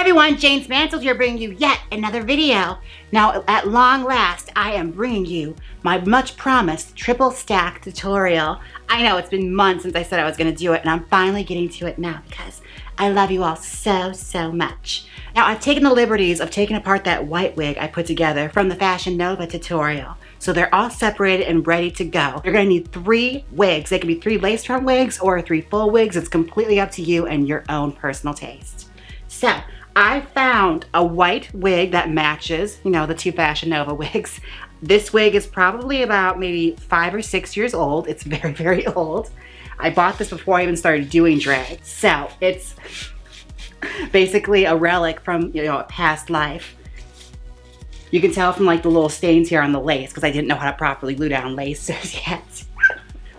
everyone, Jaymes Mansfield here bringing you yet another video. Now at long last, I am bringing you my much promised triple stack tutorial. I know it's been months since I said I was going to do it, and I'm finally getting to it now because I love you all so much. Now I've taken the liberties of taking apart that white wig I put together from the Fashion Nova tutorial. So they're all separated and ready to go. You're gonna need 3 wigs. They can be 3 lace front wigs or 3 full wigs. It's completely up to you and your own personal taste. So I found a white wig that matches, you know, the 2 Fashion Nova wigs. This wig is probably about maybe 5 or 6 years old. It's very old. I bought this before I even started doing drag. So it's basically a relic from, you know, a past life. You can tell from like the little stains here on the lace because I didn't know how to properly glue down laces yet.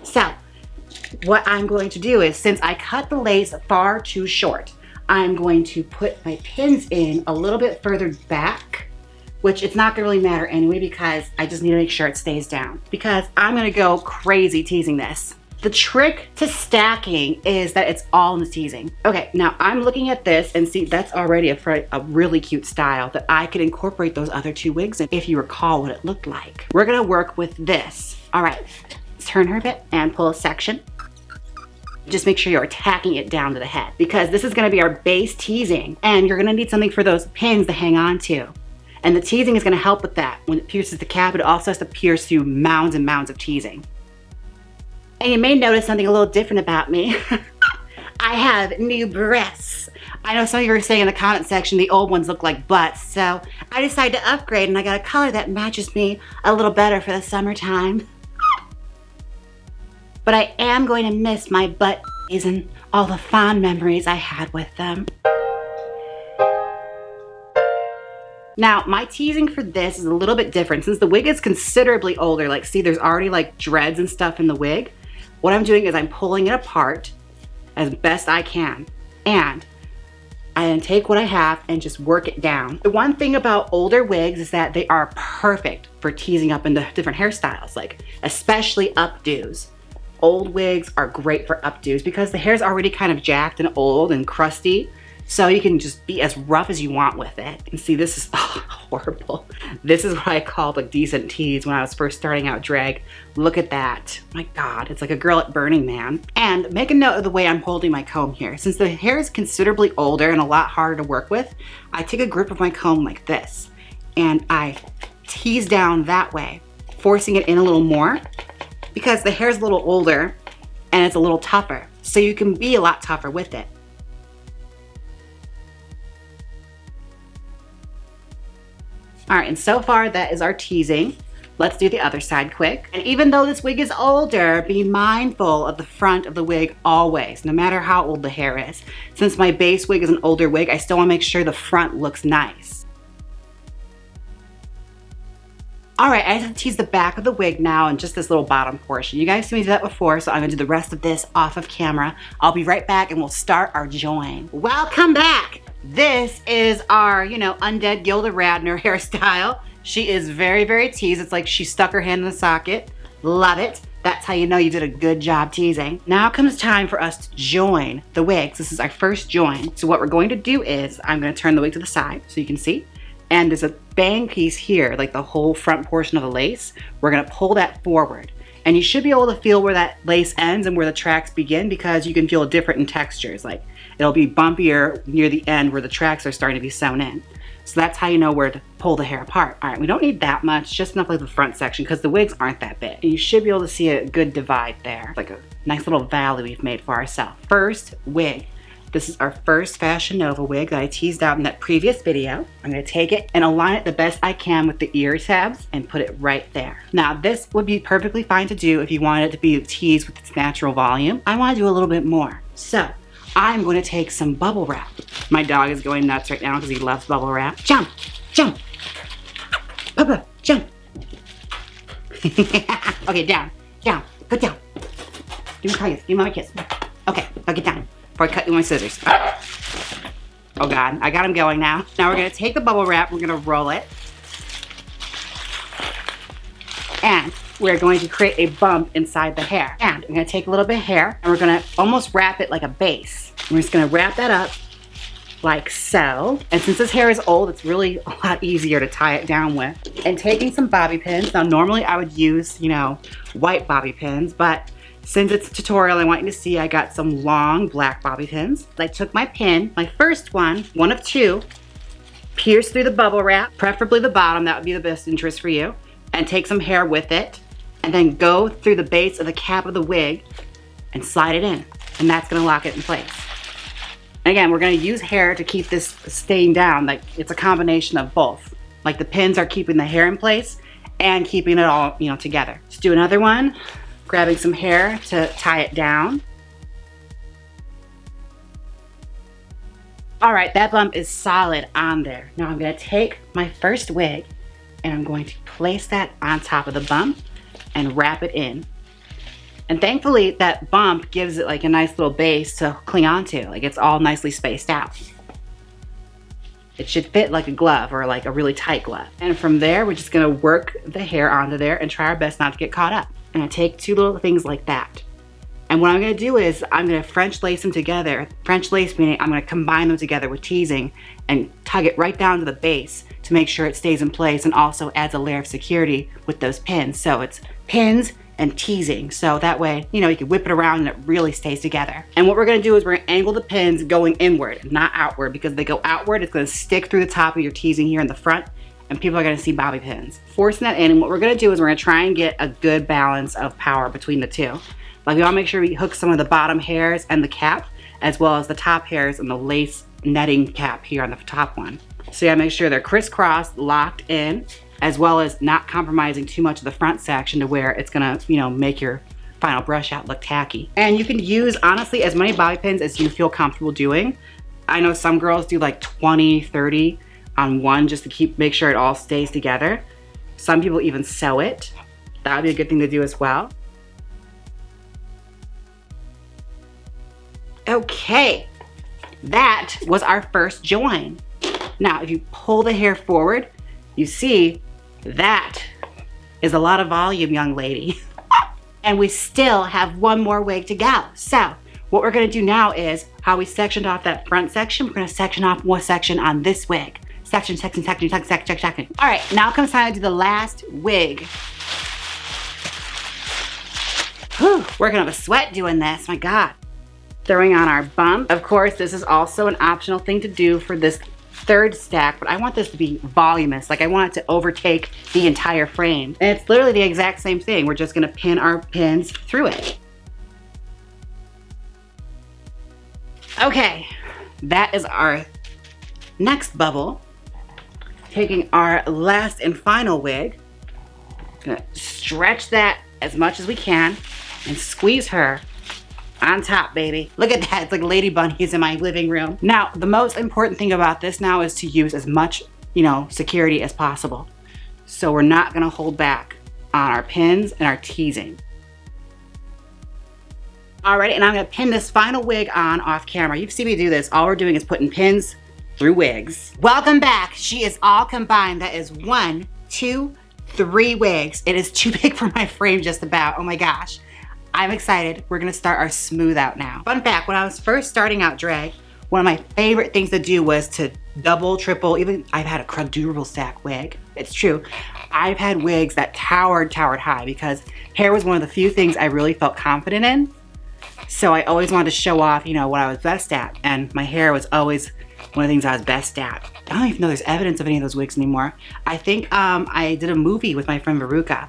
So what I'm going to do is, since I cut the lace far too short, I'm going to put my pins in a little bit further back, which it's not gonna really matter anyway because I just need to make sure it stays down because I'm gonna go crazy teasing this. The trick to stacking is that it's all in the teasing. Okay, now I'm looking at this and see that's already a really cute style that I could incorporate those other 2 wigs in if you recall what it looked like. We're gonna work with this. All right, turn her a bit and pull a section. Just make sure you're tacking it down to the head because this is gonna be our base teasing and you're gonna need something for those pins to hang on to. And the teasing is gonna help with that. When it pierces the cap, it also has to pierce through mounds and mounds of teasing. And you may notice something a little different about me. I have new breasts. I know some of you are saying in the comment section the old ones look like butts, so I decided to upgrade and I got a color that matches me a little better for the summertime. But I am going to miss my butt and all the fond memories I had with them. Now, my teasing for this is a little bit different. Since the wig is considerably older, like see there's already like dreads and stuff in the wig. What I'm doing is I'm pulling it apart as best I can. And I then take what I have and just work it down. The one thing about older wigs is that they are perfect for teasing up into different hairstyles, like especially updos. Old wigs are great for updos because the hair's already kind of jacked and old and crusty. So you can just be as rough as you want with it. And see, this is horrible. This is what I called a decent tease when I was first starting out drag. Look at that. My God, it's like a girl at Burning Man. And make a note of the way I'm holding my comb here. Since the hair is considerably older and a lot harder to work with, I take a grip of my comb like this and I tease down that way, forcing it in a little more because the hair's a little older and it's a little tougher. So you can be a lot tougher with it. All right, and so far that is our teasing. Let's do the other side quick. And even though this wig is older, be mindful of the front of the wig always, no matter how old the hair is. Since my base wig is an older wig, I still wanna make sure the front looks nice. All right, I have to tease the back of the wig now and just this little bottom portion. You guys see me do that before, so I'm gonna do the rest of this off of camera. I'll be right back and we'll start our join. Welcome back. This is our, you know, undead Gilda Radner hairstyle. She is very teased. It's like she stuck her hand in the socket. Love it. That's how you know you did a good job teasing. Now comes time for us to join the wigs. This is our first join. So what we're going to do is I'm going to turn the wig to the side so you can see. And there's a bang piece here, like the whole front portion of the lace. We're going to pull that forward. And you should be able to feel where that lace ends and where the tracks begin because you can feel different in textures. Like it'll be bumpier near the end where the tracks are starting to be sewn in. So that's how you know where to pull the hair apart. All right, we don't need that much, just enough like the front section because the wigs aren't that big. And you should be able to see a good divide there. Like a nice little valley we've made for ourselves. First wig. This is our first Fashion Nova wig that I teased out in that previous video. I'm gonna take it and align it the best I can with the ear tabs and put it right there. Now this would be perfectly fine to do if you wanted it to be teased with its natural volume. I wanna do a little bit more. So I'm gonna take some bubble wrap. My dog is going nuts right now because he loves bubble wrap. Jump, jump, Papa, jump. Okay, down, down, go down. Give me a kiss, give me a kiss. Okay, now get down. Before I cut you with my scissors. Oh God, I got him going now. Now we're gonna take the bubble wrap, we're gonna roll it. And we're going to create a bump inside the hair. And we're gonna take a little bit of hair and we're gonna almost wrap it like a base. We're just gonna wrap that up like so. And since this hair is old, it's really a lot easier to tie it down with. And taking some bobby pins. Now normally I would use, you know, white bobby pins, but since it's a tutorial, I want you to see I got some long black bobby pins. I took my pin, my first one of two, pierce through the bubble wrap, preferably the bottom, that would be the best interest for you, and take some hair with it, and then go through the base of the cap of the wig and slide it in. And that's gonna lock it in place. And again, we're gonna use hair to keep this staying down. Like, it's a combination of both. Like, the pins are keeping the hair in place and keeping it all, you know, together. Let's do another one. Grabbing some hair to tie it down. All right, that bump is solid on there. Now I'm gonna take my first wig and I'm going to place that on top of the bump and wrap it in. And thankfully that bump gives it like a nice little base to cling onto. Like, it's all nicely spaced out. It should fit like a glove or like a really tight glove. And from there, we're just gonna work the hair onto there and try our best not to get caught up. And I take two little things like that. And what I'm gonna do is I'm gonna French lace them together. French lace meaning I'm gonna combine them together with teasing and tug it right down to the base to make sure it stays in place and also adds a layer of security with those pins. So it's pins and teasing. So that way, you know, you can whip it around and it really stays together. And what we're gonna do is we're gonna angle the pins going inward, not outward, because if they go outward, it's gonna stick through the top of your teasing here in the front and people are gonna see bobby pins. Forcing that in, and what we're gonna do is we're gonna try and get a good balance of power between the two. Like, we wanna make sure we hook some of the bottom hairs and the cap, as well as the top hairs and the lace netting cap here on the top one. So you gotta make sure they're crisscrossed, locked in, as well as not compromising too much of the front section to where it's gonna, you know, make your final brush out look tacky. And you can use, honestly, as many bobby pins as you feel comfortable doing. I know some girls do like 20, 30 on one just to make sure it all stays together. Some people even sew it. That would be a good thing to do as well. Okay, that was our first join. Now, if you pull the hair forward, you see that is a lot of volume, young lady. And we still have one more wig to go. So what we're gonna do now is how we sectioned off that front section, we're gonna section off one section on this wig. Section. All right, now comes time to do the last wig. Whew, working up a sweat doing this, my God. Throwing on our bump. Of course, this is also an optional thing to do for this third stack, but I want this to be voluminous. Like, I want it to overtake the entire frame. And it's literally the exact same thing. We're just gonna pin our pins through it. Okay, that is our next bubble. Taking our last and final wig, gonna stretch that as much as we can and squeeze her on top, baby. Look at that, it's like Lady Bunnies in my living room. Now, the most important thing about this now is to use as much, you know, security as possible. So we're not gonna hold back on our pins and our teasing. Alright, and I'm gonna pin this final wig on off camera. You've seen me do this. All we're doing is putting pins through wigs. Welcome back. She is all combined. That is 1, 2, 3 wigs. It is too big for my frame just about. Oh my gosh. I'm excited. We're gonna start our smooth out now. Fun fact, when I was first starting out drag, one of my favorite things to do was to double, triple, even I've had a quadruple stack wig. It's true. I've had wigs that towered high because hair was one of the few things I really felt confident in. So I always wanted to show off, you know, what I was best at. And my hair was always one of the things I was best at. I don't even know there's evidence of any of those wigs anymore. I think I did a movie with my friend Veruca,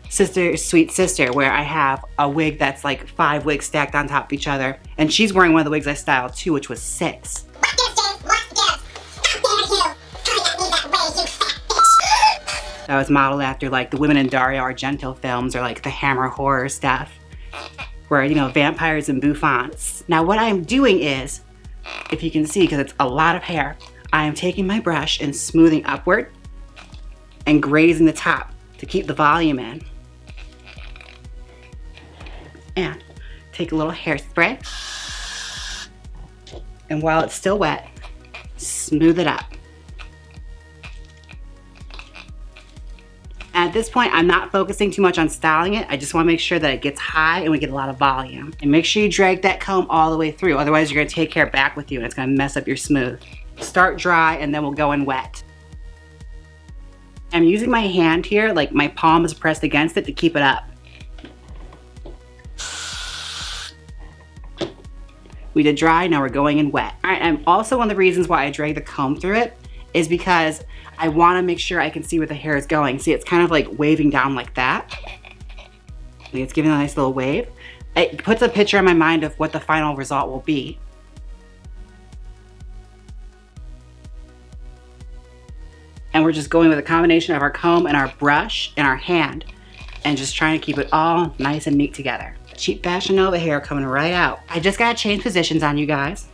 Sister, Sweet Sister, where I have a wig that's like 5 wigs stacked on top of each other. And she's wearing one of the wigs I styled too, which was 6. That was modeled after like the women in Dario Argento films or like the Hammer horror stuff, where, you know, vampires and bouffants. Now what I'm doing is, if you can see, because it's a lot of hair, I am taking my brush and smoothing upward and grazing the top to keep the volume in. And take a little hairspray, and while it's still wet, smooth it up. And at this point, I'm not focusing too much on styling it. I just want to make sure that it gets high and we get a lot of volume. And make sure you drag that comb all the way through. Otherwise, you're going to take hair back with you and it's going to mess up your smooth. Start dry and then we'll go in wet. I'm using my hand here, like my palm is pressed against it to keep it up. We did dry, now we're going in wet. All right, and also one of the reasons why I drag the comb through it is because I want to make sure I can see where the hair is going. See, it's kind of like waving down like that. Like it's giving a nice little wave. It puts a picture in my mind of what the final result will be. And we're just going with a combination of our comb and our brush and our hand and just trying to keep it all nice and neat together. Cheap Fashion Nova hair coming right out. I just gotta change positions on you guys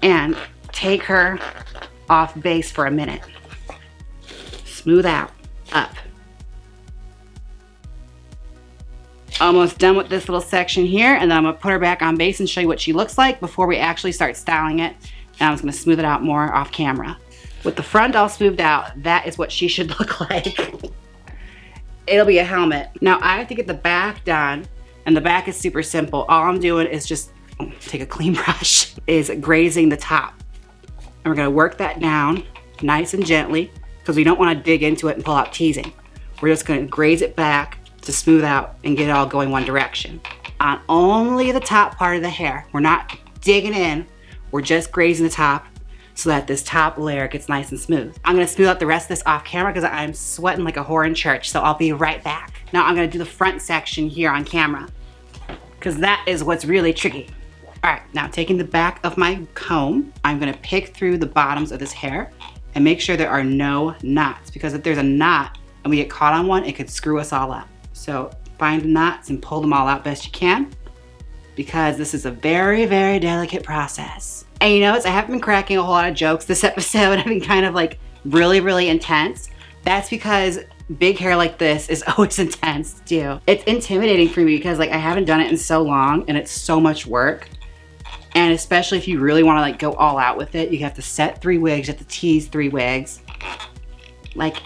and take her off base for a minute. Smooth out, up. Almost done with this little section here, and then I'm gonna put her back on base and show you what she looks like before we actually start styling it. And I'm just gonna smooth it out more off camera. With the front all smoothed out, that is what she should look like. It'll be a helmet. Now I have to get the back done, and the back is super simple. All I'm doing is just, take a clean brush, is grazing the top. And we're gonna work that down nice and gently because we don't wanna dig into it and pull out teasing. We're just gonna graze it back to smooth out and get it all going one direction. On only the top part of the hair. We're not digging in, we're just grazing the top so that this top layer gets nice and smooth. I'm gonna smooth out the rest of this off camera because I'm sweating like a whore in church, so I'll be right back. Now I'm gonna do the front section here on camera because that is what's really tricky. All right, now taking the back of my comb, I'm gonna pick through the bottoms of this hair and make sure there are no knots, because if there's a knot and we get caught on one, it could screw us all up. So find the knots and pull them all out best you can, because this is a very, very delicate process. And you notice I haven't been cracking a whole lot of jokes this episode. I've been kind of like really, really intense. That's because big hair like this is always intense to do. It's intimidating for me because like I haven't done it in so long and it's so much work. And especially if you really want to like go all out with it, you have to set 3 wigs, you have to tease 3 wigs. Like,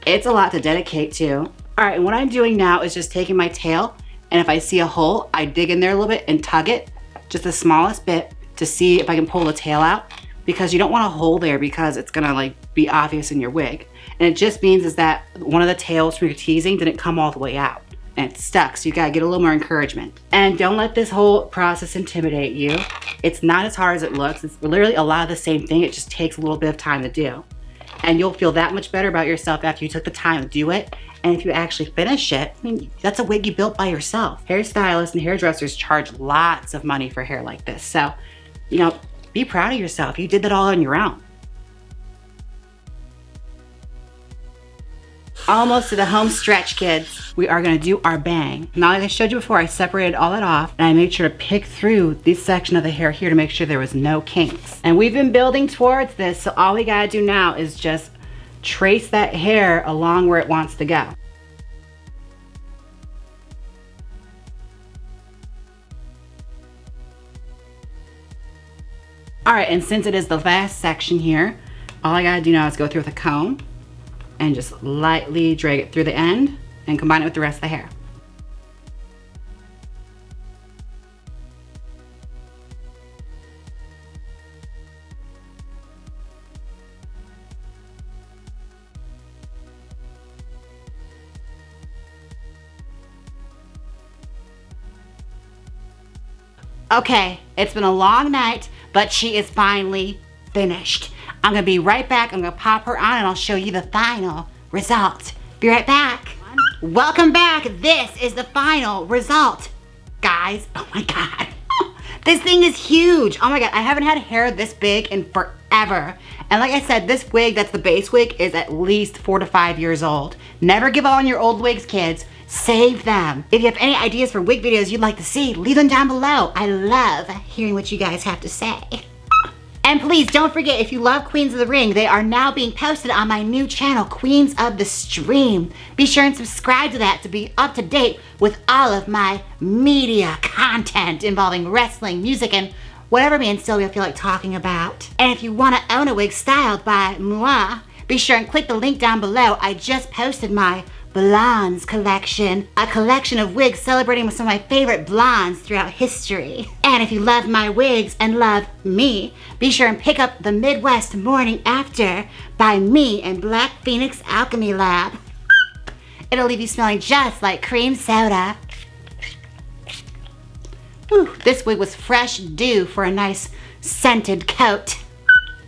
it's a lot to dedicate to. All right, and what I'm doing now is just taking my tail, and if I see a hole, I dig in there a little bit and tug it, just the smallest bit, to see if I can pull the tail out, because you don't want a hole there because it's gonna like be obvious in your wig. And it just means is that one of the tails from your teasing didn't come all the way out and it's stuck, so you gotta get a little more encouragement. And don't let this whole process intimidate you. It's not as hard as it looks. It's literally a lot of the same thing. It just takes a little bit of time to do. And you'll feel that much better about yourself after you took the time to do it. And if you actually finish it, I mean, that's a wig you built by yourself. Hairstylists and hairdressers charge lots of money for hair like this. So, you know, be proud of yourself. You did that all on your own. Almost to the home stretch, kids. We are gonna do our bang. Now, like I showed you before, I separated all that off and I made sure to pick through this section of the hair here to make sure there was no kinks. And we've been building towards this, so all we gotta do now is just trace that hair along where it wants to go. All right, and since it is the last section here, all I gotta do now is go through with a comb and just lightly drag it through the end and combine it with the rest of the hair. Okay, it's been a long night, but she is finally finished. I'm gonna be right back. I'm gonna pop her on and I'll show you the final result. Be right back. Welcome back. This is the final result. Guys, oh my God. This thing is huge. Oh my God, I haven't had hair this big in forever. And like I said, this wig, that's the base wig, is at least 4 to 5 years old. Never give up on your old wigs, kids. Save them. If you have any ideas for wig videos you'd like to see, leave them down below. I love hearing what you guys have to say. And please don't forget, if you love Queens of the Ring, they are now being posted on my new channel, Queens of the Stream. Be sure and subscribe to that to be up to date with all of my media content involving wrestling, music, and whatever me and Sylvia feel like talking about. And if you want to own a wig styled by moi, Be sure and click the link down below. I just posted my Blondes collection, a collection of wigs celebrating with some of my favorite blondes throughout history. And if you love my wigs and love me, be sure and pick up the Midwest Morning After by me and Black Phoenix Alchemy Lab. It'll leave you smelling just like cream soda. Ooh, this wig was fresh dew for a nice scented coat.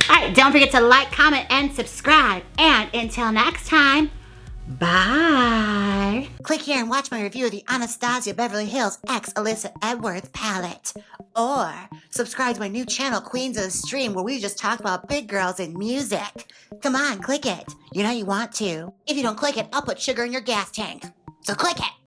Alright, don't forget to like, comment, and subscribe. And until next time, bye. Click here and watch my review of the Anastasia Beverly Hills x Alyssa Edwards palette. Or subscribe to my new channel, Queens of the Stream, where we just talk about big girls in music. Come on, click it. You know you want to. If you don't click it, I'll put sugar in your gas tank. So click it.